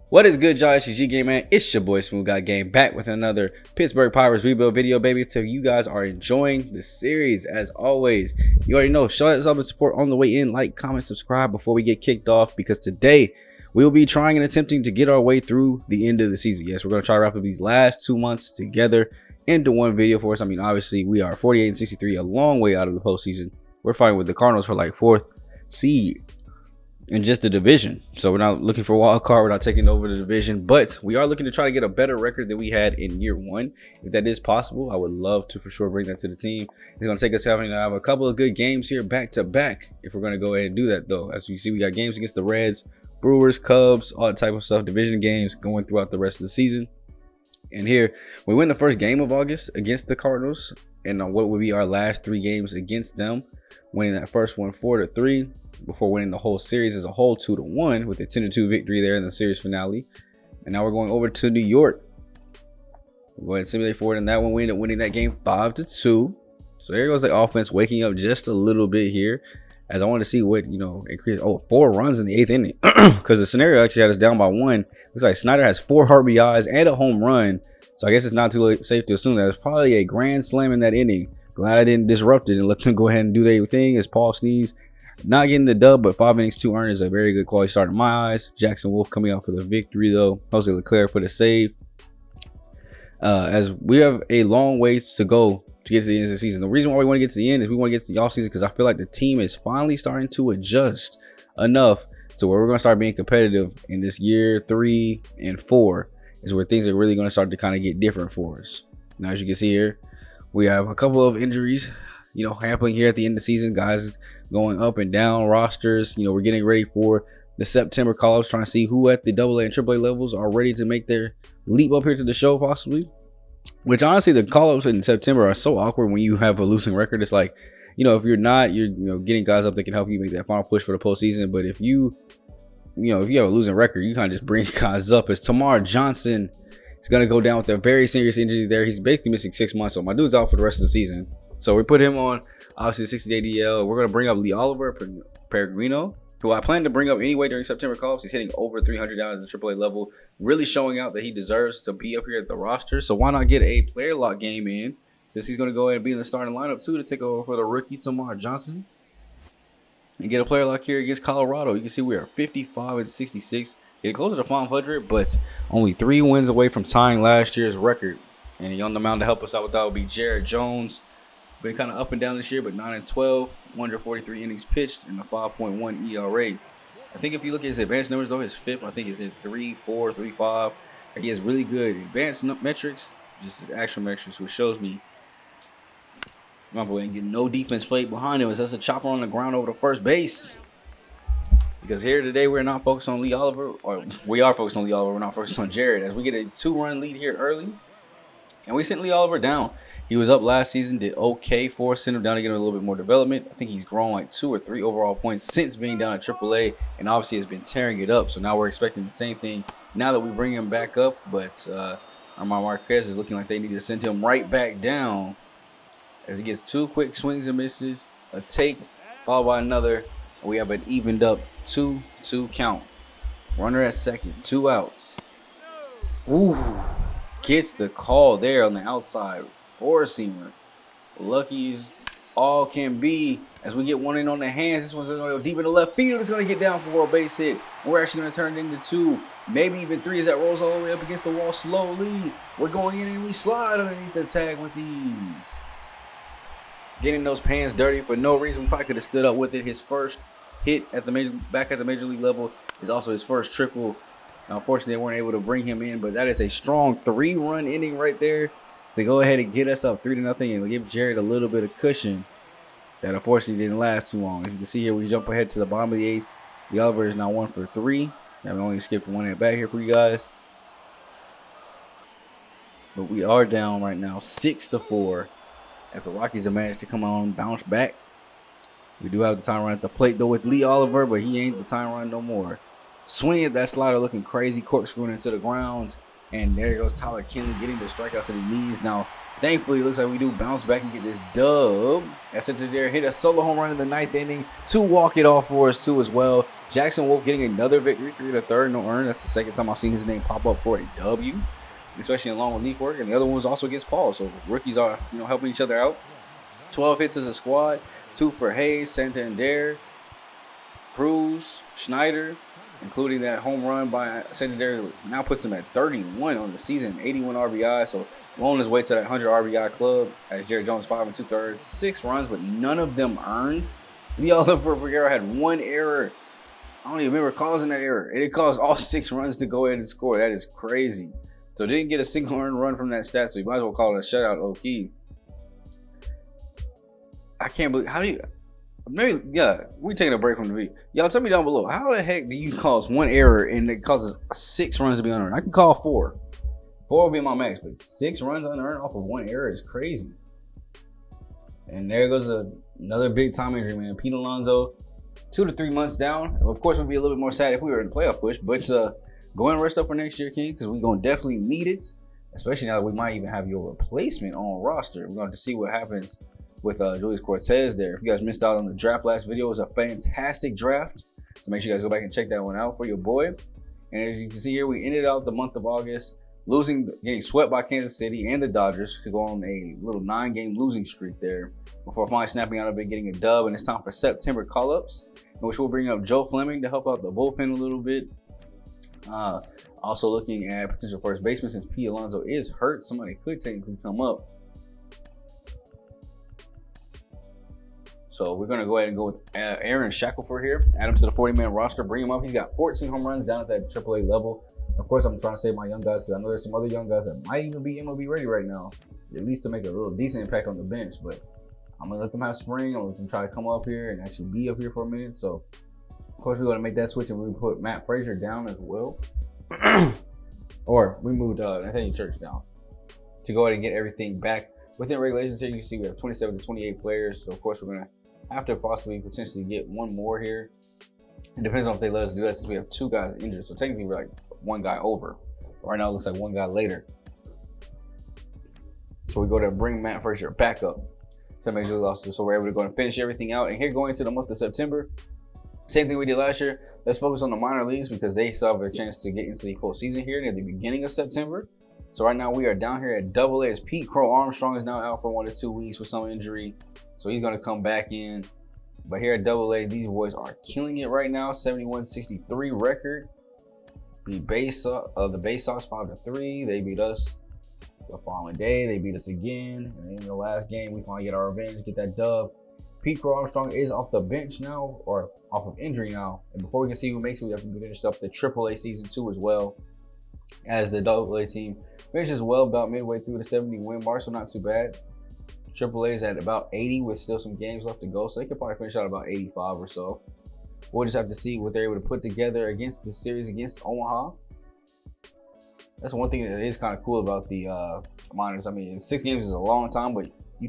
What is good, y'all? It's your G-Game, man. It's your boy SmooveGotGame back with another Pittsburgh Pirates rebuild video, baby. So you guys are enjoying the series as always. You already know, show that love and support on the way in. Like, comment, subscribe before we get kicked off, because today we will be trying and attempting to get our way through the end of the season. Yes, we're going to try to wrap up these last 2 months together into one video for us. I mean, obviously, we are 48 and 63, a long way out of the postseason. We're fighting with the Cardinals for like 4th seed in just the division, so we're not looking for a wild card. We're not taking over the division, but we are looking to try to get a better record than we had in year one. If that is possible, I would love to for sure bring that to the team. It's going to take us having to have a couple of good games here back to back if we're going to go ahead and do that, though. As you see, we got games against the Reds, Brewers, Cubs, all that type of stuff, division games going throughout the rest of the season. And here we win the first game of August against the Cardinals, and on what would be our last 3 games against them, winning that first one 4-3 before winning the whole series as a whole 2-1 with a 10-2 victory there in the series finale. And now we're going over to New York. We'll go ahead and simulate forward in that one. We end up winning that game 5-2. So there goes the offense waking up just a little bit here, as I want to see what, increase. 4 runs in the 8th inning, because the scenario actually had us down by 1. Looks like Snyder has 4 RBIs and a home run. So I guess it's not too safe to assume that it's probably a grand slam in that inning. Glad I didn't disrupt it and let them go ahead and do their thing. As Paul Sneeze not getting the dub, but 5 innings, 2 earned is a very good quality start in my eyes. Jackson Wolf coming out for the victory, though. Jose Leclerc for the save. As we have a long ways to go to get to the end of the season. The reason why we want to get to the end is we want to get to the offseason, because I feel like the team is finally starting to adjust enough to where we're going to start being competitive in this year 3 and 4 is where things are really going to start to kind of get different for us. Now, as you can see here, we have a couple of injuries, happening here at the end of the season. Guys going up and down rosters. We're getting ready for the September call-ups, trying to see who at the AA and AAA levels are ready to make their leap up here to the show, possibly. Which, honestly, the call-ups in September are so awkward when you have a losing record. It's like, if you're not, you're getting guys up that can help you make that final push for the postseason. But if you have a losing record, you kind of just bring guys up. As Tamar Johnson is going to go down with a very serious injury there. He's basically missing 6 months, so my dude's out for the rest of the season. So we put him on, obviously, 60-day DL. We're going to bring up Lee Oliver Peregrino, who I plan to bring up anyway during September call-ups. He's hitting over 300 down at the AAA level, really showing out that he deserves to be up here at the roster. So why not get a player lock game in, since he's going to go ahead and be in the starting lineup too, to take over for the rookie Tamar Johnson, and get a player lock here against Colorado. You can see we are 55 and 66, getting closer to 500, but only 3 wins away from tying last year's record. And on the mound to help us out with that would be Jared Jones. Been kind of up and down this year, but 9 and 12, 143 innings pitched, and a 5.1 ERA. I think if you look at his advanced numbers, though, his FIP, I think, is at 3.4, 3.5. He has really good advanced metrics, just his actual metrics, which shows me my boy ain't getting no defense played behind him. That's a chopper on the ground over to first base. Because here today, we're not focused on Lee Oliver, or we are focused on Lee Oliver. We're not focused on Jared, as we get a 2-run lead here early, and we sent Lee Oliver down. He was up last season, did okay for us, sent him down to get a little bit more development. I think he's grown like 2 or 3 overall points since being down at AAA, and obviously has been tearing it up. So now we're expecting the same thing now that we bring him back up. But Armand Marquez is looking like they need to send him right back down, as he gets 2 quick swings and misses, a take, followed by another. We have an evened up 2-2 count. Runner at second, 2 outs. Ooh, gets the call there on the outside. 4-seamer. Lucky as all can be, as we get one in on the hands. This one's going to go deep in the left field. It's going to get down for a base hit. We're actually going to turn it into 2, maybe even 3, as that rolls all the way up against the wall slowly. We're going in and we slide underneath the tag with ease. Getting those pans dirty for no reason. We probably could have stood up with it. His first hit at the back at the major league level is also his first triple. Now, unfortunately, they weren't able to bring him in, but that is a strong 3-run inning right there to go ahead and get us up 3-0 and give Jared a little bit of cushion that unfortunately didn't last too long. As you can see here, we jump ahead to the bottom of the 8th. The Oliver is now 1 for 3. I've only skipped 1 at bat here for you guys. But we are down right now 6-4, as the Rockies have managed to come on, bounce back. We do have the time run at the plate, though, with Lee Oliver, but he ain't the time run no more. Swing at that slider, looking crazy, corkscrewing into the ground. And there goes Tyler Kinley getting the strikeouts that he needs. Now, thankfully, it looks like we do bounce back and get this dub. As Santander hit a solo home run in the 9th inning to walk it off for us, too, as well. Jackson Wolf getting another victory, 3 to 3rd, no earned. That's the second time I've seen his name pop up for a W, especially in long relief work. And the other one was also against Paul. So rookies are, helping each other out. 12 hits as a squad, 2 for Hayes, Santander, Cruz, Schneider, including that home run by Santander. Now puts him at 31 on the season, 81 RBI. So on his way to that 100 RBI club, as Jerry Jones 5 2/3, 6 runs, but none of them earned. Leo Figueroa had 1 error. I don't even remember causing that error. And it caused all 6 runs to go ahead and score. That is crazy. So didn't get a single earned run from that stat, so you might as well call it a shutout, low-key. I can't believe, how do you, maybe, yeah, we taking a break from the video. Y'all tell me down below, how the heck do you cause 1 error and it causes 6 runs to be unearned? I can call 4. 4 will be my max, but 6 runs unearned off of 1 error is crazy. And there goes another big time injury, man. Pete Alonso, 2 to 3 months down. Of course, we'd be a little bit more sad if we were in the playoff push, but go and rest up for next year, King, because we're going to definitely need it, especially now that we might even have your replacement on roster. We're going to see what happens with Julius Cortez there. If you guys missed out on the draft last video, it was a fantastic draft. So make sure you guys go back and check that one out for your boy. And as you can see here, we ended out the month of August getting swept by Kansas City and the Dodgers to go on a little 9-game losing streak there before finally snapping out a bit, getting a dub. And it's time for September call-ups, in which we'll bring up Joe Fleming to help out the bullpen a little bit. Also looking at potential first baseman since Pete Alonso is hurt. Somebody could technically come up. So we're going to go ahead and go with Aaron Shackelford here. Add him to the 40-man roster. Bring him up. He's got 14 home runs down at that AAA level. Of course, I'm trying to save my young guys because I know there's some other young guys that might even be MLB ready right now, at least to make a little decent impact on the bench. But I'm going to let them have spring. I'm going to let them try to come up here and actually be up here for a minute. So, of course, we're going to make that switch and we put Matt Frazier down as well. Or we moved Nathaniel Church down to go ahead and get everything back within regulations. Here you can see we have 27 to 28 players. So, of course, we're going to have to possibly potentially get one more here. It depends on if they let us do that since we have 2 guys injured. So, technically, we're like 1 guy over. Right now, it looks like 1 guy later. So we go to bring Matt Frazier back up to Major League roster. So we're able to go and finish everything out. And here going into the month of September, same thing we did last year. Let's focus on the minor leagues because they still have a chance to get into the postseason here near the beginning of September. So right now we are down here at AA as Pete Crow Armstrong is now out for 1 to 2 weeks with some injury. So he's going to come back in. But here at AA, these boys are killing it right now. 71-63 record. The base Sox 5-3. They beat us the following day. They beat us again. And in the last game, we finally get our revenge, get that dub. Pete Crow Armstrong is off the bench now, or off of injury now. And before we can see who makes it, we have to finish up the AAA season 2 as well. As the AA team finishes well about midway through the 70 win mark, so not too bad. AAA is at about 80 with still some games left to go, so they could probably finish out about 85 or so. We'll just have to see what they're able to put together against the series against Omaha. That's one thing that is kind of cool about the minors. I mean, 6 games is a long time, but you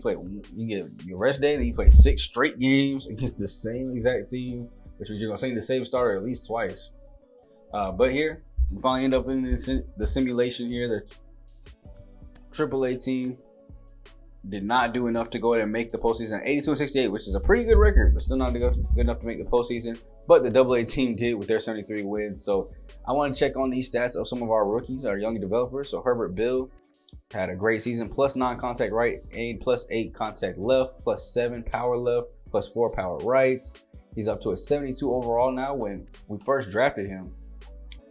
get your rest day, then you play 6 straight games against the same exact team, which means you're gonna see the same starter at least twice. But here we finally end up in the simulation here. The AAA team did not do enough to go ahead and make the postseason. 82-68, which is a pretty good record, but still not good enough to make the postseason. But the AA team did with their 73 wins. So I want to check on these stats of some of our rookies, our young developers. So Herbert Bill had a great season, +9 contact right, +8 contact left, +7 power left, +4 power rights. He's up to a 72 overall now. When we first drafted him,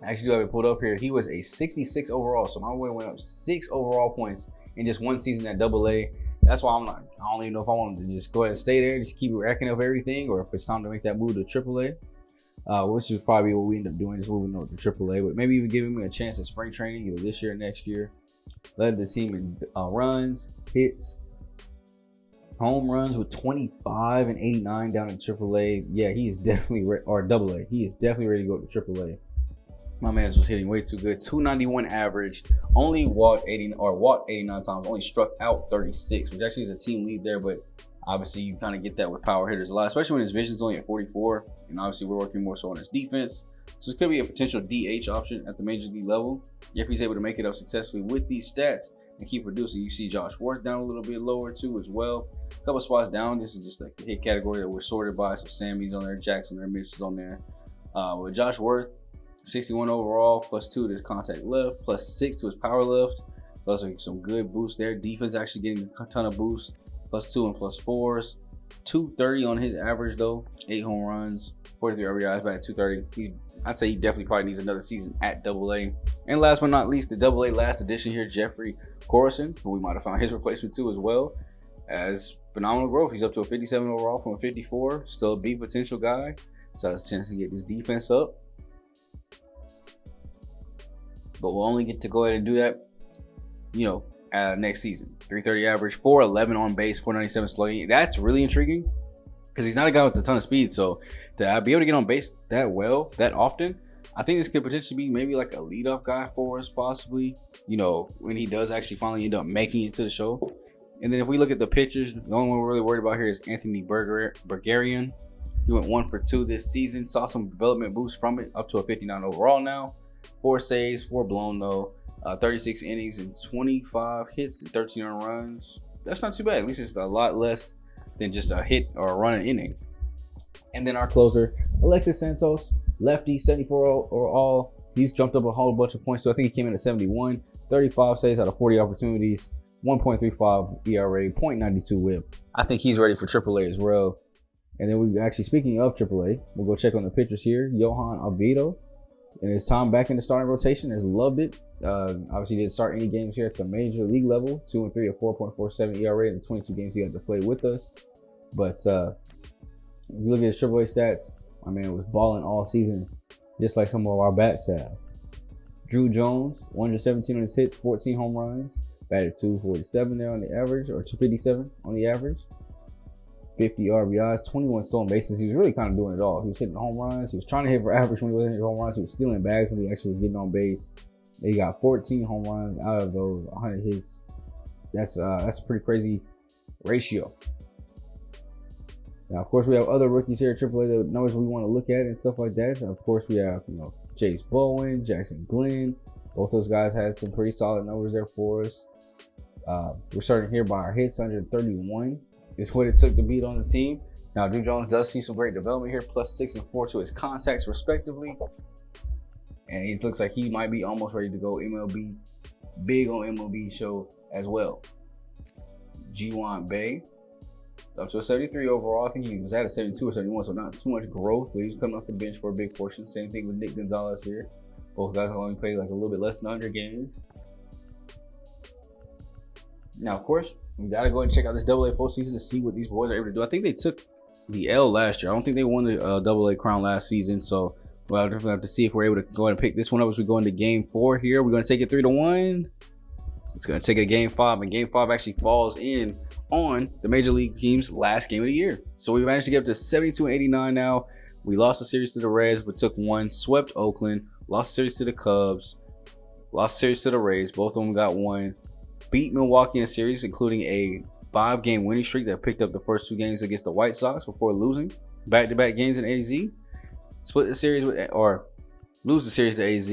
I actually do have it pulled up here. He was a 66 overall. So my boy went up 6 overall points in just 1 season at AA. That's why I don't even know if I want to just go ahead and stay there, just keep racking up everything, or if it's time to make that move to AAA, which is probably what we end up doing, just moving over to AAA. But maybe even giving me a chance at spring training, either this year or next year. Led the team in runs, hits, home runs with 25 and 89 down in AAA. Yeah, he is definitely or AA. He is definitely ready to go to AAA. My man was hitting way too good. 291 average, only walked 89 times, only struck out 36, which actually is a team lead there. But obviously, you kind of get that with power hitters a lot, especially when his vision's only at 44. And obviously, we're working more so on his defense. So it could be a potential DH option at the major league level if he's able to make it up successfully with these stats and keep producing. You see Josh Worth down a little bit lower too as well. A couple spots down. This is just like the hit category that we're sorted by. So Sammy's on there, Jackson on there, Mitch is on there. With Josh Worth, 61 overall, +2 to his contact left, +6 to his power left. So that's like some good boost there. Defense actually getting a ton of boosts, +2 and +4s. 230 on his average though, 8 home runs, 43 RBIs, back at 230. I'd say he definitely probably needs another season at AA. And last but not least, the AA last edition here, Jeffrey Corson, who we might have found his replacement too as well, as phenomenal growth. He's up to a 57 overall from a 54, still a B potential guy. So has a chance to get this defense up. But we'll only get to go ahead and do that, next season. 330 average, 411 on base, 497 slugging. That's really intriguing because he's not a guy with a ton of speed. So to be able to get on base that well, that often, I think this could potentially be maybe like a leadoff guy for us, possibly, when he does actually finally end up making it to the show. And then if we look at the pitchers, the only one we're really worried about here is Anthony Bergerian. He went 1 for 2 this season, saw some development boost from it, up to a 59 overall now. 4 saves, 4 blown though. 36 innings and 25 hits and 13 earned runs. That's not too bad. At least it's a lot less than just a hit or a run an inning. And then our closer, Alexis Santos, lefty, 74 overall. He's jumped up a whole bunch of points. So I think he came in at 71, 35 saves out of 40 opportunities, 1.35 ERA, 0.92 whip. I think he's ready for AAA as well. And then we actually, speaking of AAA, we'll go check on the pitchers here. Johan Oviedo, in his time back in the starting rotation, has loved it. Obviously didn't start any games here at the major league level. 2 and 3, a 4.47 ERA in the 22 games he had to play with us. But if you look at his AAA stats, my man was balling all season, just like some of our bats have. Drew Jones, 117 on his hits, 14 home runs, batted 247 there on the average, or 257 on the average. 50 RBIs, 21 stolen bases. He was really kind of doing it all. He was hitting home runs. He was trying to hit for average when he wasn't hitting home runs. He was stealing bags when he actually was getting on base. He got 14 home runs out of those 100 hits. That's a pretty crazy ratio. Now, of course, we have other rookies here at AAA, the numbers we want to look at and stuff like that. And of course, we have Chase Bowen, Jackson Glenn. Both those guys had some pretty solid numbers there for us. We're starting here by our hits, 131 is what it took to beat on the team. Now, Drew Jones does see some great development here, +6 and 4 to his contacts respectively. And it looks like he might be almost ready to go MLB, big on MLB show as well. G1 Bay, up to a 73 overall. I think he was at a 72 or 71, so not too much growth, but he's coming off the bench for a big portion. Same thing with Nick Gonzalez here. Both guys only played like a little bit less than 100 games. Now, of course, we got to go and check out this AA postseason to see what these boys are able to do. I think they took the L last year. I don't think they won the AA crown last season, so we'll definitely have to see if we're able to go ahead and pick this one up as we go into game 4 here. We're going to take it 3-1. It's going to take it to game 5, and game 5 actually falls in on the Major League team's last game of the year. So we managed to get up to 72 and 89 now. We lost the series to the Reds, but took one, swept Oakland, lost the series to the Cubs, lost the series to the Rays. Both of them got one. Beat Milwaukee in a series, including a 5-game winning streak that picked up the first 2 games against the White Sox before losing back-to-back games in AZ. Split the series lose the series to AZ,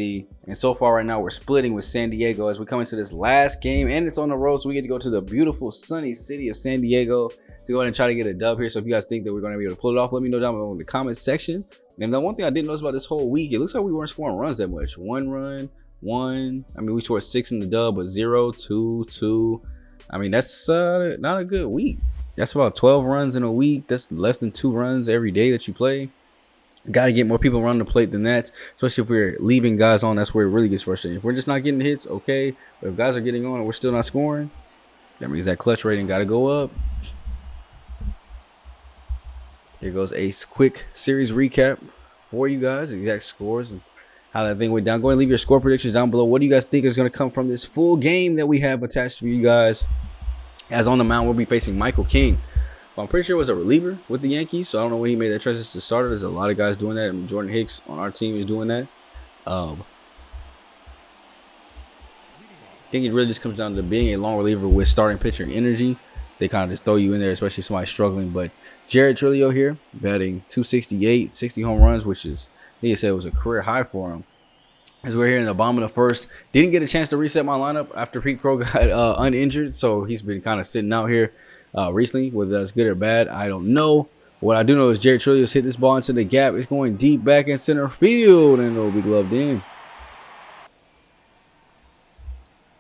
and so far right now we're splitting with San Diego as we come into this last game, and it's on the road, so we get to go to the beautiful sunny city of San Diego to go ahead and try to get a dub here. So if you guys think that we're going to be able to pull it off, let me know down below in the comment section. And the one thing I didn't notice about this whole week, it looks like we weren't scoring runs that much. 1 run, 1. I mean, we scored 6 in the dub, but 0, 2, 2. I mean, that's not a good week. That's about 12 runs in a week. That's less than 2 runs every day that you play. Got to get more people running the plate than that, especially if we're leaving guys on. That's where it really gets frustrating. If we're just not getting hits, okay. But if guys are getting on and we're still not scoring, that means that clutch rating got to go up. Here goes a quick series recap for you guys, the exact scores and how that thing went down. Go ahead and leave your score predictions down below. What do you guys think is going to come from this full game that we have attached for you guys? As on the mound, we'll be facing Michael King. I'm pretty sure it was a reliever with the Yankees, so I don't know when he made that transition to starter. There's a lot of guys doing that, and Jordan Hicks on our team is doing that. I think it really just comes down to being a long reliever with starting pitcher energy. They kind of just throw you in there, especially if somebody's struggling. But Jared Trillio here, batting 268, 60 home runs, which is, I think he said it was a career high for him. As we're here in the bottom of the first, didn't get a chance to reset my lineup after Pete Crow got uninjured, so he's been kind of sitting out here recently. Whether that's good or bad, I don't know. But What I do know is Jared Trillius hit this ball into the gap. It's going deep back in center field, and it'll be gloved in.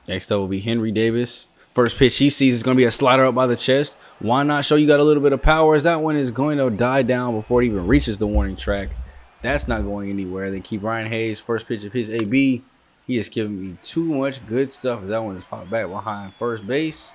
Next up will be Henry Davis. First pitch he sees is going to be a slider up by the chest. Why not show you got a little bit of power, as that one is going to die down before it even reaches the warning track. That's not going anywhere. They keep Ryan Hayes. First pitch of his AB. He is giving me too much good stuff. That one is popped back behind first base.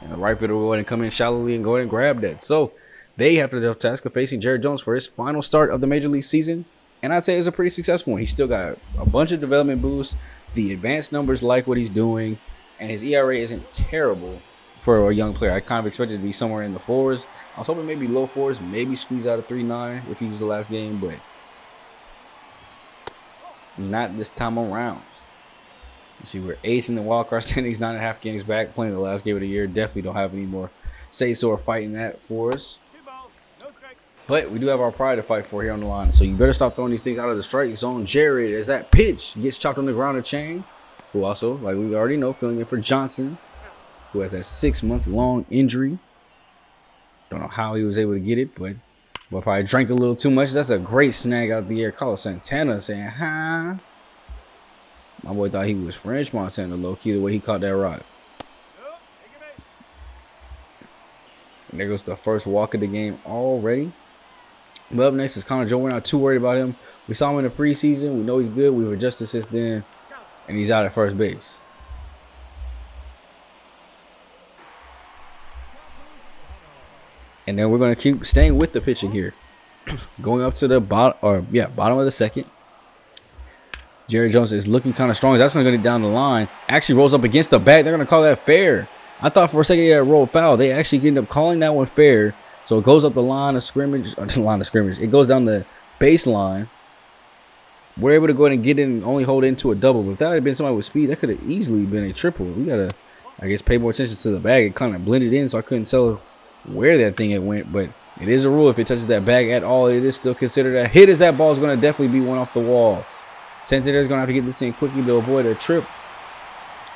And the right fielder will go ahead and come in shallowly and go ahead and grab that. So they have the task of facing Jared Jones for his final start of the Major League season. And I'd say it's a pretty successful one. He's still got a bunch of development boosts. The advanced numbers like what he's doing. And his ERA isn't terrible for a young player. I kind of expected it to be somewhere in the fours. I was hoping maybe low fours, maybe squeeze out a 3.9 if he was the last game, but not this time around. You see, we're 8th in the wild card standings, 9.5 games back, playing the last game of the year. Definitely don't have any more say-so or fighting that for us. But we do have our pride to fight for here on the line, so you better stop throwing these things out of the strike zone. Jared, as that pitch gets chopped on the ground of Chang, who also, like we already know, filling in for Johnson, who has that 6-month-long injury. Don't know how he was able to get it, but probably drank a little too much. That's a great snag out the air. Carlos Santana saying, huh? My boy thought he was French Montana, low-key, the way he caught that rock. And there goes the first walk of the game already. But up next is Connor Joe. We're not too worried about him. We saw him in the preseason. We know he's good. We've adjusted since then. And he's out at first base. And then we're going to keep staying with the pitching here. Going up to the bottom of the second. Jared Jones is looking kind of strong. That's going to get down the line. Actually rolls up against the bat. They're going to call that fair. I thought for a second he had rolled foul. They actually end up calling that one fair. So it goes up the line of scrimmage. It goes down the baseline. We're able to go ahead and get in and only hold into a double. But if that had been somebody with speed, that could have easily been a triple. We got to, I guess, pay more attention to the bag. It kind of blended in, so I couldn't tell where that thing had went. But it is a rule. If it touches that bag at all, it is still considered a hit, as that ball is going to definitely be one off the wall. Santander's going to have to get this thing quickly to avoid a trip.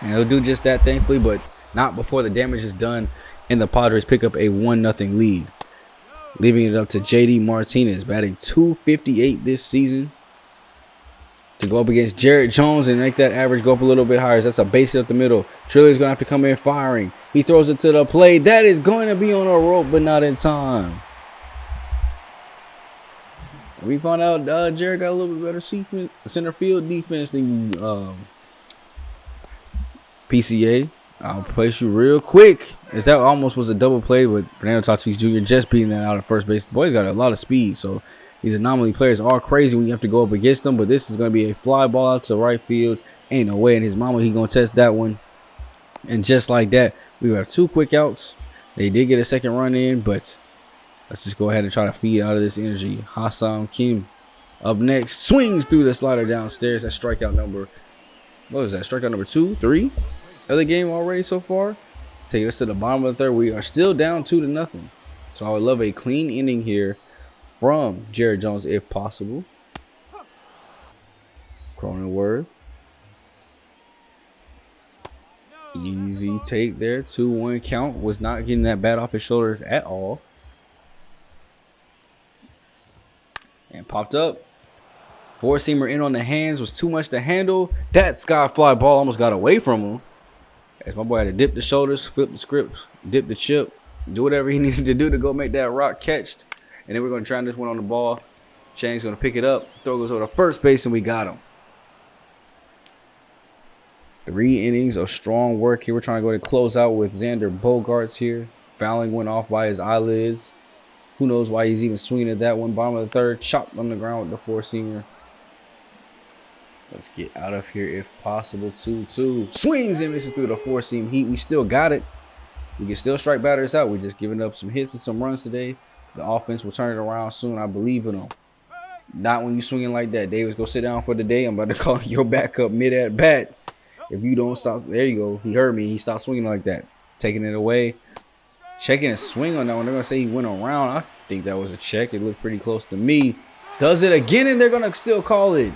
And he'll do just that, thankfully, but not before the damage is done and the Padres pick up a 1-0 lead. Leaving it up to JD Martinez, batting .258 this season, to go up against Jared Jones and make that average go up a little bit higher. That's a base up the middle. Triller's going to have to come in firing. He throws it to the plate. That is going to be on a rope, but not in time. We found out Jared got a little bit better center field defense than PCA. I'll place you real quick, as that almost was a double play with Fernando Tatis Jr. just beating that out at first base. The boy's got a lot of speed, so these anomaly players are crazy when you have to go up against them. But this is going to be a fly ball out to right field. Ain't no way in his mama he going to test that one. And just like that, we have 2 quick outs. They did get a second run in, but let's just go ahead and try to feed out of this energy. Hassan Kim up next, swings through the slider downstairs. That's strikeout number, what was that? Strikeout number 2, 3 of the game already so far. Take us to the bottom of the third. We are still down 2-0. So I would love a clean inning here from Jared Jones if possible. Cronenworth. Easy take there. 2-1 count. Was not getting that bat off his shoulders at all. And popped up. Four-seamer in on the hands. Was too much to handle. That sky fly ball almost got away from him. As my boy had to dip the shoulders, flip the script, dip the chip, do whatever he needed to do to go make that rock catch. And then we're going to try this one on the ball. Chang's going to pick it up. Throw goes over to first base, and we got him. 3 innings of strong work here. We're trying to go ahead and close out with Xander Bogaerts here. Fouling went off by his eyelids. Who knows why he's even swinging at that one. Bottom of the third, chopped on the ground with the four-seamer. Let's get out of here if possible. 2-2. Swings and misses through the four-seam heat. We still got it. We can still strike batters out. We're just giving up some hits and some runs today. The offense will turn it around soon. I believe in them. Not when you swinging like that. Davis, go sit down for the day. I'm about to call your backup mid at bat. If you don't stop, there you go. He heard me. He stopped swinging like that. Taking it away. Checking his swing on that one. They're going to say he went around. I think that was a check. It looked pretty close to me. Does it again, and they're going to still call it.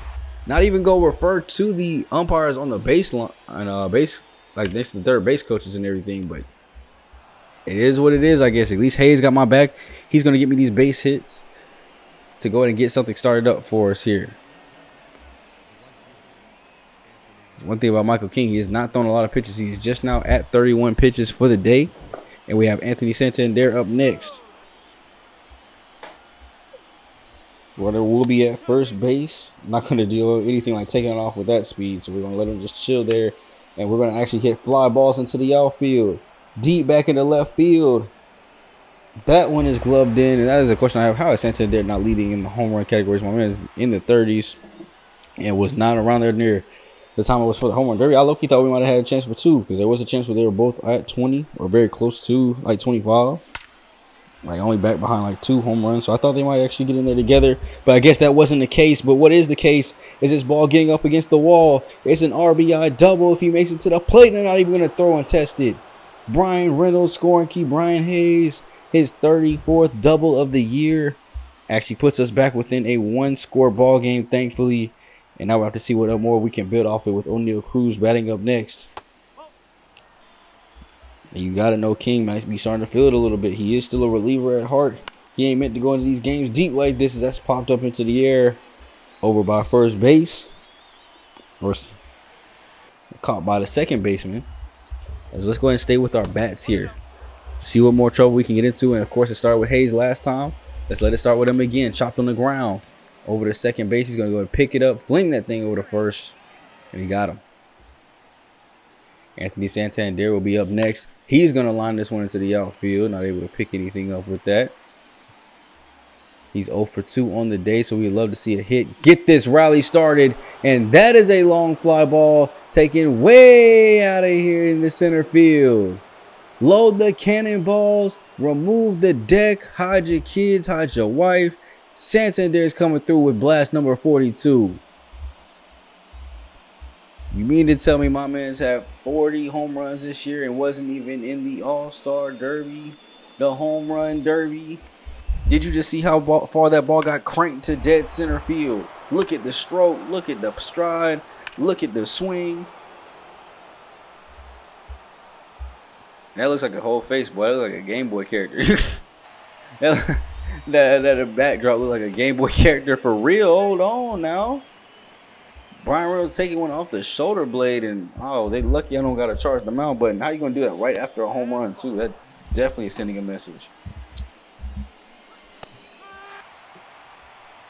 Not even go refer to the umpires on the baseline, on base, like next to the third base coaches and everything. But it is what it is, I guess. At least Hayes got my back. He's going to get me these base hits to go ahead and get something started up for us here. One thing about Michael King, he has not thrown a lot of pitches. He's just now at 31 pitches for the day. And we have Anthony Santander up next. Brother will be at first base. Not going to do anything like taking it off with that speed. So we're going to let him just chill there. And we're going to actually hit fly balls into the outfield. Deep back into left field. That one is gloved in. And that is a question I have. How is Santander not leading in the home run categories? My man is in the 30s. And was not around there near the time it was for the home run derby. I low-key thought we might have had a chance for 2. Because there was a chance where they were both at 20. Or very close to like 25. Like only back behind like 2 home runs. So I thought they might actually get in there together. But I guess that wasn't the case. But what is the case is this ball getting up against the wall. It's an RBI double. If he makes it to the plate, they're not even going to throw and test it. Brian Reynolds scoring key. Brian Hayes, his 34th double of the year. Actually puts us back within a 1-score ball game, thankfully. And now we'll have to see what more we can build off it with O'Neal Cruz batting up next. And you got to know King might be starting to feel it a little bit. He is still a reliever at heart. He ain't meant to go into these games deep like this. As that's popped up into the air over by first base. Or caught by the second baseman. So let's go ahead and stay with our bats here. See what more trouble we can get into. And, of course, it started with Hayes last time. Let's let it start with him again. Chopped on the ground. Over to second base. He's going to go and pick it up. Fling that thing over to first. And he got him. Anthony Santander will be up next. He's going to line this one into the outfield. Not able to pick anything up with that. He's 0 for 2 on the day, so we'd love to see a hit. Get this rally started. And that is a long fly ball taken way out of here in the center field. Load the cannonballs. Remove the deck. Hide your kids. Hide your wife. Santander is coming through with blast number 42. You mean to tell me my man's had 40 home runs this year and wasn't even in the All-Star Derby, the home run derby? Did you just see how far that ball got cranked to dead center field? Look at the stroke. Look at the stride. Look at the swing. That looks like a whole face, boy. That looks like a Game Boy character. that backdrop looks like a Game Boy character for real. Hold on now. Brian Reynolds taking one off the shoulder blade, and oh, they lucky I don't got to charge the mount button. How you gonna do that right after a home run too? That definitely is sending a message.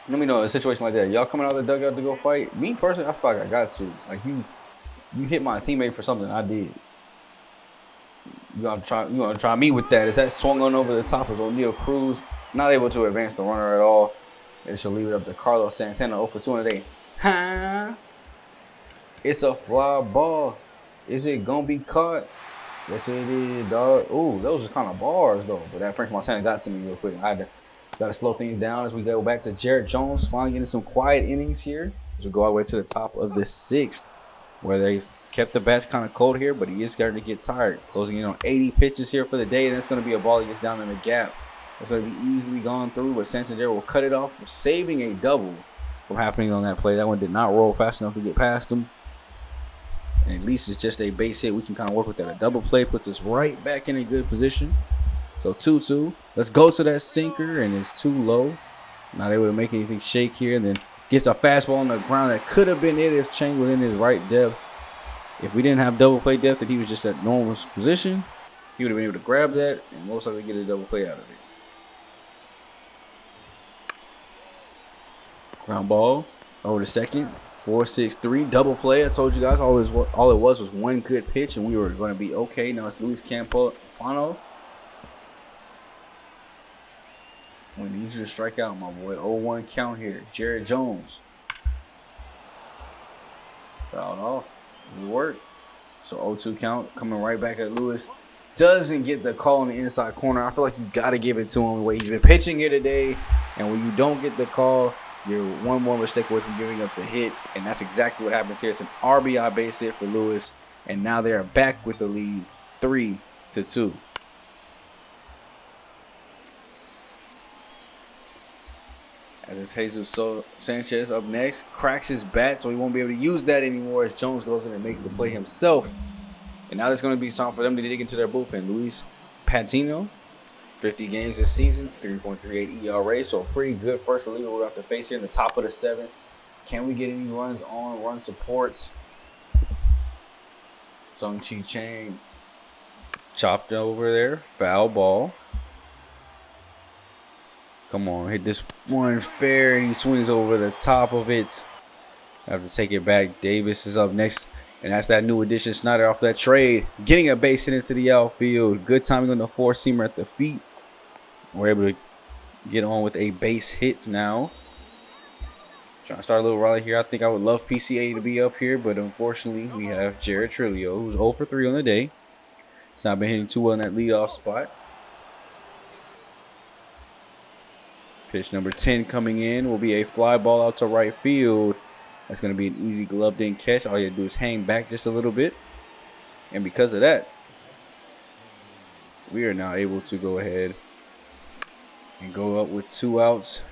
Let me know in a situation like that. Y'all coming out of the dugout to go fight? Me personally, I feel like I got to. Like you hit my teammate for something I did. You gonna try me with that? Is that swung on over the top? Is O'Neal Cruz not able to advance the runner at all? It should leave it up to Carlos Santana 0 for 2 on the day. Huh? It's a fly ball. Is it gonna be caught? Yes, it is, dog. Ooh, those are kind of bars though. But that French Montana got to me real quick. I got to slow things down as we go back to Jared Jones. Finally getting some quiet innings here as we go all the way to the top of the 6th, where they've kept the bats kind of cold here, but he is starting to get tired. Closing in on 80 pitches here for the day. And that's going to be a ball that gets down in the gap. That's going to be easily gone through, but Santander will cut it off for saving a double from happening on that play. That one did not roll fast enough to get past him. And at least it's just a base hit. We can kind of work with that. A double play puts us right back in a good position. So 2-2. Let's go to that sinker, and it's too low. Not able to make anything shake here. And then gets a fastball on the ground that could have been it if Chang within his right depth. If we didn't have double play depth and he was just at normal position, he would have been able to grab that and most likely get a double play out of it. Ground ball over to second. 4-6-3 double play. I told you guys all it was one good pitch and we were going to be okay. Now it's Luis Campano. We need you to strike out, my boy. 0-1 count here. Jared Jones. Fouled off. Good work. So 0-2 count. Coming right back at Lewis. Doesn't get the call in the inside corner. I feel like you got to give it to him the way he's been pitching here today. And when you don't get the call, you're one more mistake away from giving up the hit. And that's exactly what happens here. It's an RBI base hit for Lewis. And now they are back with the lead 3-2. As it's Jesus Sanchez up next. Cracks his bat, so he won't be able to use that anymore as Jones goes in and makes the play himself. And now there's going to be time for them to dig into their bullpen. Luis Patino. 50 games this season, 3.38 ERA, so a pretty good first reliever we're going to have to face here in the top of the 7th. Can we get any runs on run supports? Sung-Chi Chang chopped over there, foul ball. Come on, hit this one fair, and he swings over the top of it. Have to take it back. Davis is up next, and that's that new addition, Snyder, off that trade. Getting a base hit into the outfield. Good timing on the four-seamer at the feet. We're able to get on with a base hit now. Trying to start a little rally here. I think I would love PCA to be up here, but unfortunately, we have Jared Trillo, who's 0 for 3 on the day. He's not been hitting too well in that leadoff spot. Pitch number 10 coming in will be a fly ball out to right field. That's going to be an easy gloved-in catch. All you have to do is hang back just a little bit. And because of that, we are now able to go ahead and go up with 2 outs.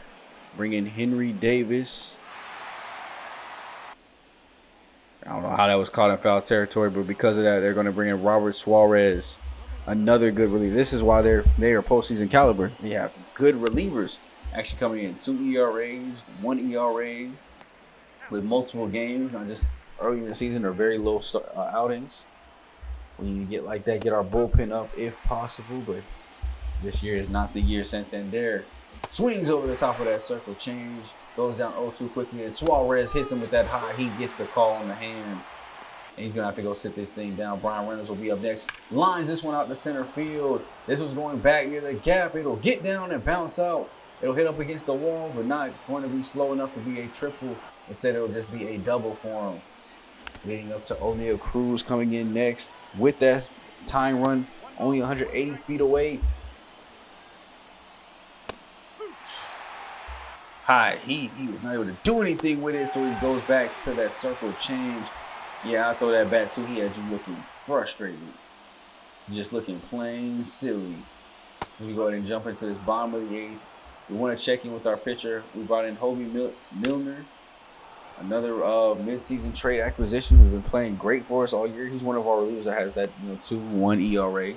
Bring in Henry Davis. I don't know how that was caught in foul territory, but because of that, they're going to bring in Robert Suarez, another good reliever. This is why they are postseason caliber. They have good relievers actually coming in. 2 ERAs, 1 ERA, with multiple games, not just early in the season or very low outings. When you get like that, get our bullpen up if possible, but this year is not the year. Santander swings over the top of that circle change, goes down 0-2 quickly, and Suarez hits him with that high. He gets the call on the hands, and he's going to have to go sit this thing down. Brian Reynolds will be up next. Lines this one out to center field. This was going back near the gap. It'll get down and bounce out. It'll hit up against the wall, but not going to be slow enough to be a triple. Instead, it'll just be a double for him. Leading up to O'Neal Cruz coming in next with that tying run, only 180 feet away. High heat. He was not able to do anything with it, so he goes back to that circle change. Yeah, I throw that bat too. He had you looking frustrated. Just looking plain silly. As we go ahead and jump into this bottom of the 8th. We want to check in with our pitcher. We brought in Hobie Milner, another mid-season trade acquisition who's been playing great for us all year. He's one of our relievers that has that 2-1 ERA.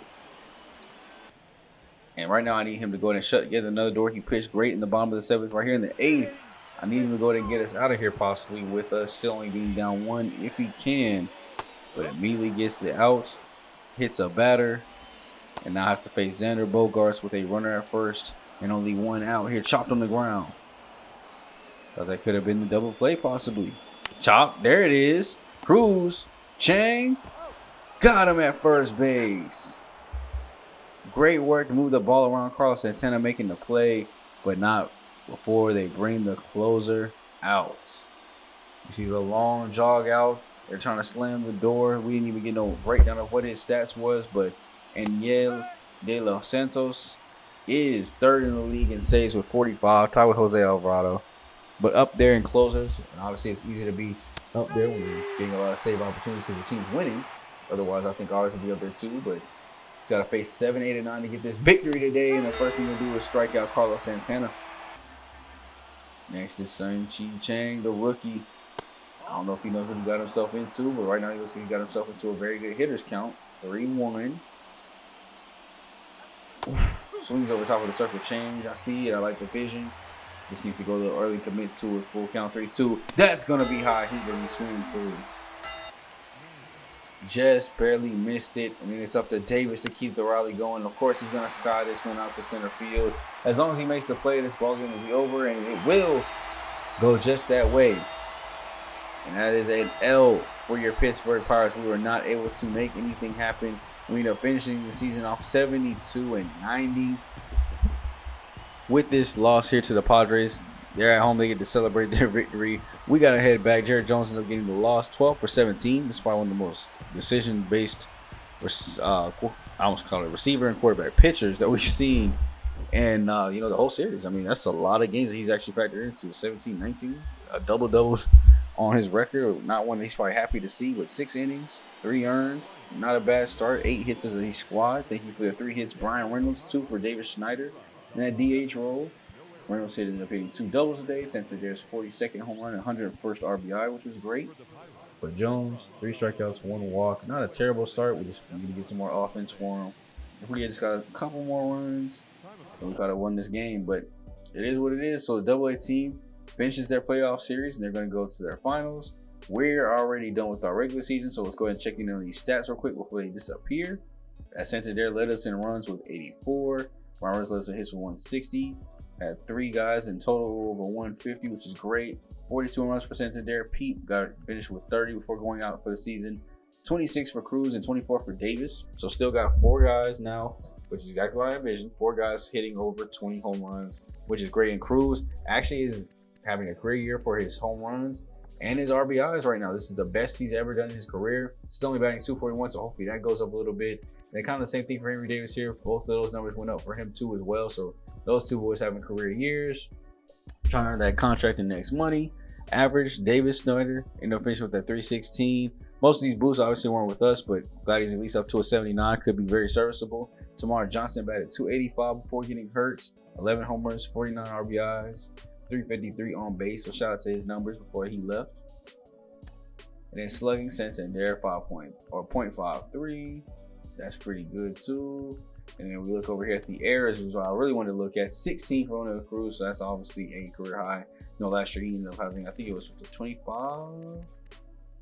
And right now I need him to go ahead and shut yet another door. He pitched great in the bottom of the 7th. Right here in the 8th, I need him to go ahead and get us out of here possibly with us still only being down 1 if he can. But immediately gets the out, hits a batter, and now has to face Xander Bogaerts with a runner at first and only 1 out here, chopped on the ground. Thought that could have been the double play possibly. Chop, there it is. Cruz, Chang, got him at first base. Great work to move the ball around. Carlos Santana making the play, but not before they bring the closer out. You see the long jog out. They're trying to slam the door. We didn't even get no breakdown of what his stats was, but Aniel De Los Santos is 3rd in the league in saves with 45, tied with Jose Alvarado. But up there in closers, and obviously it's easy to be up there when you're getting a lot of save opportunities because your team's winning. Otherwise, I think ours will be up there too, but he's got to face 7, 8, and 9 to get this victory today, and the first thing he'll do is strike out Carlos Santana. Next is Sung-Chi Chang, the rookie. I don't know if he knows what he got himself into, but right now he looks like he got himself into a very good hitter's count. 3-1. Swings over top of the circle change. I see it. I like the vision. Just needs to go a little early, commit to it. Full count, 3-2. That's going to be high heat that he swings through. Just barely missed it. And then it's up to Davis to keep the rally going. Of course, he's going to sky this one out to center field. As long as he makes the play, this ball game will be over, and it will go just that way. And that is an L for your Pittsburgh Pirates. We were not able to make anything happen. We end up finishing the season off 72-90. With this loss here to the Padres, they're at home. They get to celebrate their victory. We got to head back. Jared Jones ended up getting the loss, 12 for 17. This is probably one of the most decision-based, I almost call it receiver and quarterback pitchers that we've seen. And, the whole series. I mean, that's a lot of games that he's actually factored into. 17-19, a double-double on his record. Not one that he's probably happy to see, with 6 innings, 3 earned. Not a bad start. 8 hits as a squad. Thank you for the 3 hits, Brian Reynolds. 2 for David Schneider in that DH role. Reynolds ended up hitting 2 doubles today. Santander's 42nd home run and 101st RBI, which was great. But Jones, 3 strikeouts, 1 walk. Not a terrible start. We just need to get some more offense for him. If we just got a couple more runs, then we gotta win this game. But it is what it is. So the AA team finishes their playoff series, and they're going to go to their finals. We're already done with our regular season, so let's go ahead and check in on these stats real quick before they disappear. Santander led us in runs with 84. Ramos led us in hits with 160. Had 3 guys in total over 150, which is great. 42 runs for Santander. Pete got finished with 30 before going out for the season. 26 for Cruz and 24 for Davis. So still got 4 guys now, which is exactly what I envisioned. 4 guys hitting over 20 home runs, which is great. And Cruz actually is having a career year for his home runs and his RBIs right now. This is the best he's ever done in his career. Still only batting 241, so hopefully that goes up a little bit. And kind of the same thing for Henry Davis here. Both of those numbers went up for him too as well. So those 2 boys having career years, trying to earn that contract and next money. Average, Davis Snyder ended up finishing with that 316. Most of these boosts obviously weren't with us, but glad he's at least up to a 79. Could be very serviceable. Tamar Johnson batted 285 before getting hurt. 11 homers, 49 RBIs, 353 on base. So shout out to his numbers before he left. And then slugging Santander 0.53. That's pretty good too. And then we look over here at the errors, which is what I really wanted to look at. 16 for Ronald Cruz, so that's obviously a career high. You know, last year he ended up having, I think it was 25.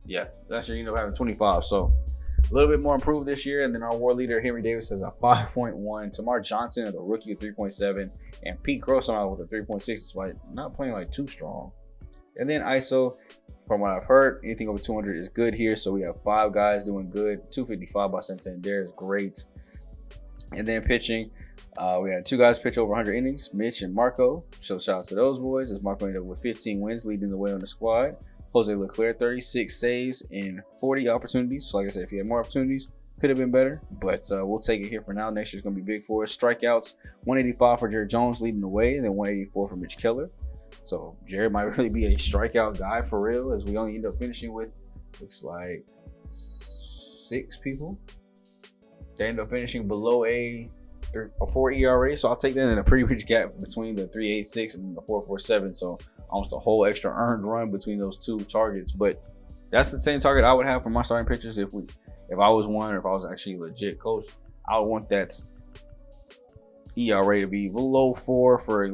Yeah, last year he ended up having 25. So a little bit more improved this year. And then our war leader, Henry Davis, has a 5.1. Tamar Johnson, the rookie, a 3.7. And Pete Crow somehow with a 3.6, despite not playing like too strong. And then ISO, from what I've heard, anything over 200 is good here. So we have 5 guys doing good. 255 by Santander is great. And then pitching, we had 2 guys pitch over 100 innings, Mitch and Marco. So shout out to those boys, as Marco ended up with 15 wins, leading the way on the squad. Jose Leclerc, 36 saves in 40 opportunities. So like I said, if he had more opportunities, could have been better. But we'll take it here for now. Next year's going to be big for us. Strikeouts, 185 for Jared Jones leading the way, and then 184 for Mitch Keller. So Jared might really be a strikeout guy for real, as we only end up finishing with, looks like 6 people. They end up finishing below a 4 ERA, so I'll take that in a pretty rich gap between the 3.86 and the 4.47. So almost a whole extra earned run between those 2 targets. But that's the same target I would have for my starting pitchers if I was one, or if I was actually a legit coach. I would want that ERA to be below 4 for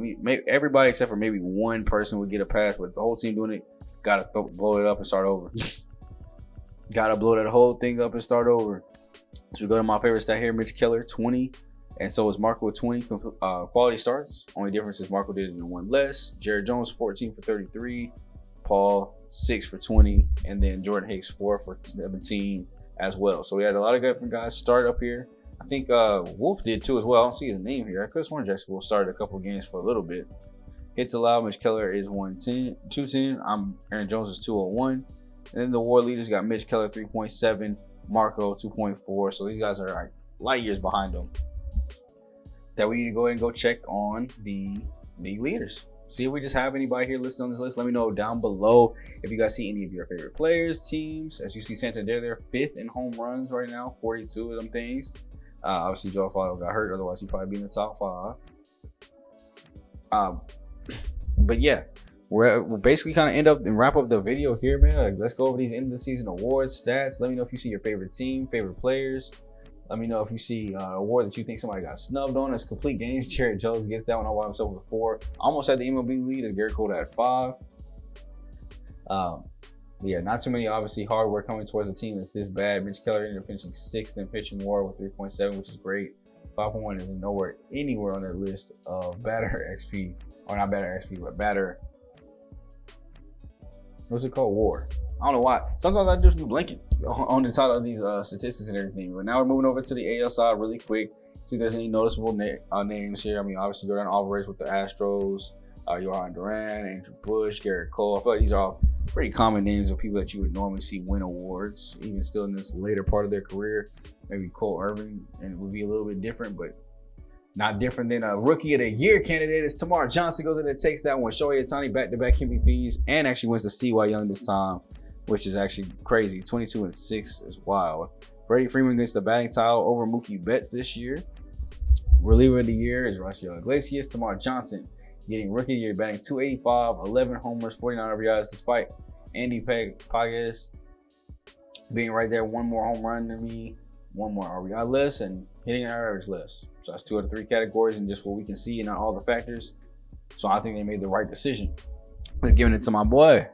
everybody except for maybe one person would get a pass. But if the whole team doing it, gotta blow it up and start over. Gotta blow that whole thing up and start over. So we go to my favorite stat here, Mitch Keller, 20. And so is Marco with 20 quality starts. Only difference is Marco did it in 1 less. Jared Jones, 14 for 33. Paul, 6 for 20. And then Jordan Hicks, 4 for 17 as well. So we had a lot of good guys start up here. I think Wolf did too as well. I don't see his name here. I could have sworn Jackson Wolf started a couple games for a little bit. Hits allowed, Mitch Keller is 210. Aaron Jones is 201. And then the war leaders got Mitch Keller, 3.7. Marco 2.4. So these guys are like light years behind them. That we need to go ahead and go check on the league leaders. See if we just have anybody here listed on this list. Let me know down below if you guys see any of your favorite players, teams. As you see, Santander, they're 5th in home runs right now, 42 of them things. Obviously, Joe Fallo got hurt. Otherwise, he'd probably be in the top 5. But yeah, we'll basically kind of end up and wrap up the video here, man. Like, let's go over these end of the season awards, stats. Let me know if you see your favorite team, favorite players. Let me know if you see an award that you think somebody got snubbed on. It's complete games. Jared Jones gets that one all by himself with 4. Almost had the MLB lead as Garrett Cole at 5. Yeah, not too many, obviously, hard work coming towards a team that's this bad. Mitch Keller ended up finishing 6th in pitching WAR with 3.7, which is great. 5.1 is anywhere on that list of batter XP, or not batter XP, but batter. What's it called? WAR. I don't know why. Sometimes I just be blinking on the title of these statistics and everything. But now we're moving over to the AL side really quick. See if there's any noticeable names here. I mean, obviously, Jordan Alvarez with the Astros, Johan Duran, Andrew Bush, Garrett Cole. I feel like these are all pretty common names of people that you would normally see win awards, even still in this later part of their career. Maybe Cole Irvin, and it would be a little bit different, but not different than a Rookie of the Year candidate. It's Tamar Johnson goes in and takes that one. Shohei Ohtani back-to-back MVPs and actually wins the CY Young this time, which is actually crazy. 22-6 is wild. Freddie Freeman gets the batting title over Mookie Betts this year. Reliever of the year is Raisel Iglesias. Tamar Johnson getting Rookie of the Year, batting 285, 11 homers, 49 RBIs, despite Andy Pages being right there, 1 more home run than me. one more RBI list and hitting our average list. So that's 2 out of 3 categories and just what we can see and not all the factors. So I think they made the right decision with giving it to my boy.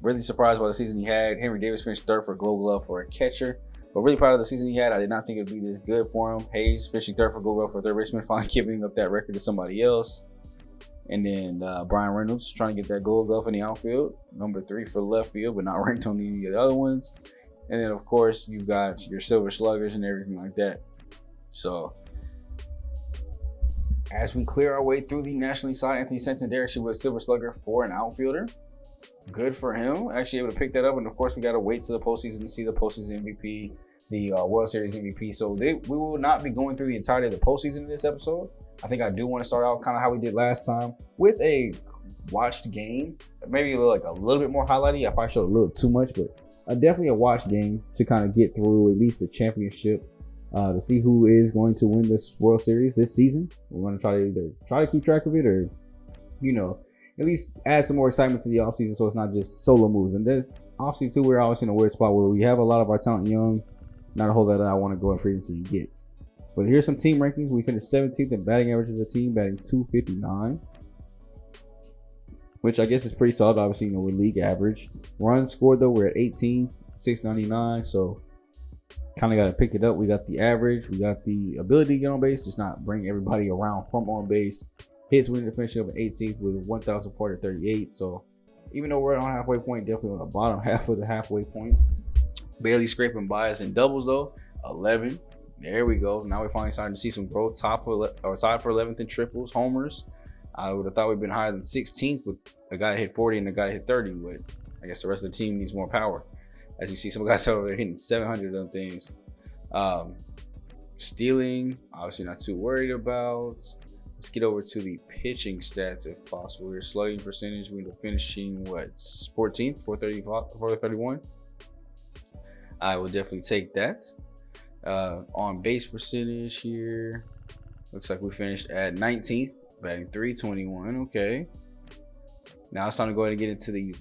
Really surprised by the season he had. Henry Davis finished 3rd for Gold Glove for a catcher. But really proud of the season he had. I did not think it would be this good for him. Hayes finishing 3rd for Gold Glove for 3rd baseman, finally giving up that record to somebody else. And then Brian Reynolds trying to get that Gold Glove in the outfield. Number 3 for left field, but not ranked on any of the other ones. And then, of course, you've got your Silver Sluggers and everything like that. So, as we clear our way through the National League side, Anthony Santander actually was Silver Slugger for an outfielder. Good for him. Actually able to pick that up. And, of course, we got to wait to the postseason to see the postseason MVP, the World Series MVP. So, we will not be going through the entirety of the postseason in this episode. I think I do want to start out kind of how we did last time with a watched game. Maybe a little bit more highlighty. I probably showed a little too much, but definitely a watch game to kind of get through at least the championship to see who is going to win this World Series this season. We're going to try to either to keep track of it or, at least add some more excitement to the offseason so it's not just solo moves. And then offseason too, we're always in a weird spot where we have a lot of our talent young, not a whole lot that I want to go in free agency and get. But here's some team rankings. We finished 17th in batting average as a team, batting .259. Which I guess is pretty solid, obviously, with league average. Runs scored, though, we're at 18th, 699, so kind of got to pick it up. We got the average, we got the ability to get on base, just not bring everybody around from on base. Hits, we ended up finishing up at 18th with 1,438, so even though we're on halfway point, definitely on the bottom half of the halfway point. Barely scraping by us in doubles, though, 11. There we go. Now we're finally starting to see some growth, tied for 11th in triples, homers. I would have thought we'd been higher than 16th with a guy that hit 40 and a guy that hit 30, but I guess the rest of the team needs more power. As you see, some guys over there hitting 700 of them things. Stealing, obviously not too worried about. Let's get over to the pitching stats if possible. Your slugging percentage, we ended up finishing, 14th, 431. I will definitely take that. On base percentage here, looks like we finished at 19th. Batting .321, okay. Now it's time to go ahead and get into the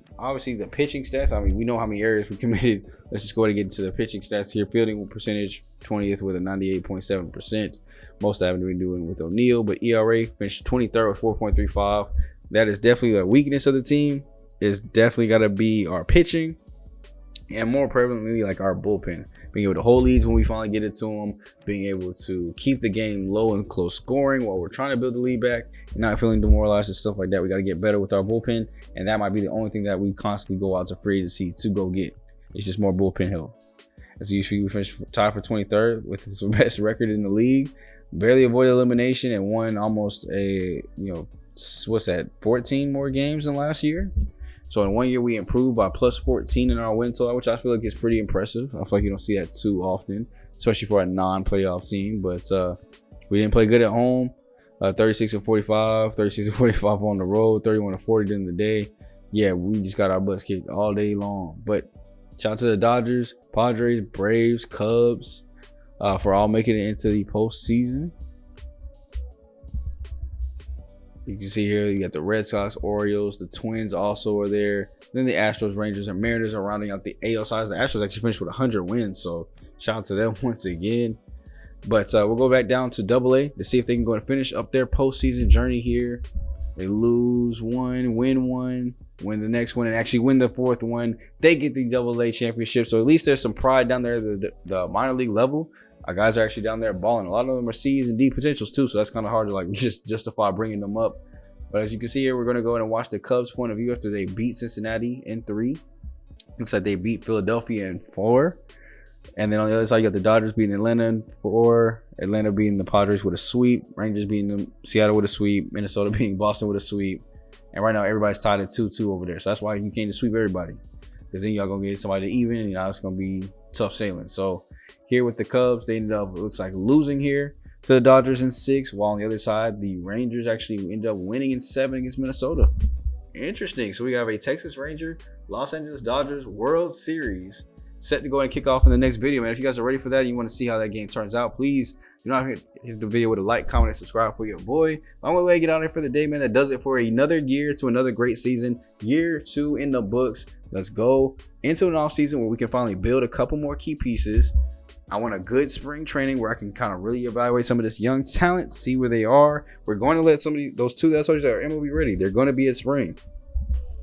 pitching stats. I mean, we know how many errors we committed. Let's just go ahead and get into the pitching stats here. Fielding percentage, 20th with a 98.7%. Most of that we've been doing with O'Neal, but ERA finished 23rd with 4.35. That is definitely the weakness of the team. It's definitely got to be our pitching, and more prevalently, like our bullpen. Being able to hold leads when we finally get it to them, being able to keep the game low and close scoring while we're trying to build the lead back, and not feeling demoralized and stuff like that. We got to get better with our bullpen, and that might be the only thing that we constantly go out to free agency to go get. It's just more bullpen help. As usual, we finished tied for 23rd with the best record in the league. Barely avoided elimination and won almost 14 more games than last year. So in 1 year, we improved by plus 14 in our win total, which I feel like is pretty impressive. I feel like you don't see that too often, especially for a non-playoff team. But we didn't play good at home. 36-45, 36-45 on the road, 31-40 during the day. Yeah, we just got our butts kicked all day long. But shout out to the Dodgers, Padres, Braves, Cubs for all making it into the postseason. You can see here, you got the Red Sox, Orioles, the Twins also are there. Then the Astros, Rangers, and Mariners are rounding out the AL sides. The Astros actually finished with 100 wins, so shout out to them once again. But we'll go back down to AA to see if they can go and finish up their postseason journey here. They lose one, win the next one, and actually win the fourth one. They get the AA championship, so at least there's some pride down there at the minor league level. Our guys are actually down there balling. A lot of them are C's and D potentials too, so that's kind of hard to just justify bringing them up. But as you can see here, we're going to go ahead and watch the Cubs' point of view after they beat Cincinnati in 3. Looks like they beat Philadelphia in 4. And then on the other side, you got the Dodgers beating Atlanta in 4. Atlanta beating the Padres with a sweep. Rangers beating Seattle with a sweep. Minnesota beating Boston with a sweep. And right now, everybody's tied at 2-2 over there. So that's why you can't just sweep everybody. Because then y'all going to get somebody to even, and it's going to be tough sailing. So here with the Cubs, they ended up, it looks like, losing here to the Dodgers in 6, while on the other side, the Rangers actually ended up winning in 7 against Minnesota. Interesting. So we have a Texas Ranger, Los Angeles Dodgers World Series set to go and kick off in the next video, man. If you guys are ready for that and you want to see how that game turns out, please do not hit the video with a like, comment, and subscribe for your boy. I'm going to get out there for the day, man. That does it for another year to another great season. Year 2 in the books. Let's go into an off season where we can finally build a couple more key pieces. I want a good spring training where I can kind of really evaluate some of this young talent, see where they are. We're going to let those two that I told you that are MLB ready, they're going to be at spring.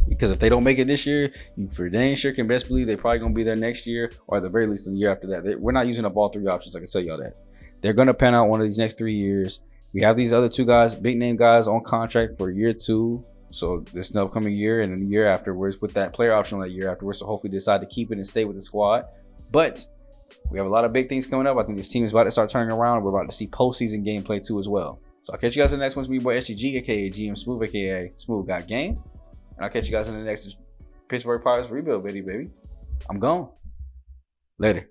Because if they don't make it this year, you for dang sure can best believe they're probably going to be there next year, or at the very least the year after that. We're not using up all three options, I can tell y'all that. They're going to pan out one of these next 3 years. We have these other two guys, big name guys, on contract for year 2. So this upcoming year and the year afterwards with that player option on that year afterwards. So hopefully decide to keep it and stay with the squad. But we have a lot of big things coming up. I think this team is about to start turning around. We're about to see postseason gameplay too as well. So I'll catch you guys in the next one. It's me, boy SGG, aka GM Smooth, aka SmooveGotGame. And I'll catch you guys in the next Pittsburgh Pirates rebuild video, baby. I'm gone. Later.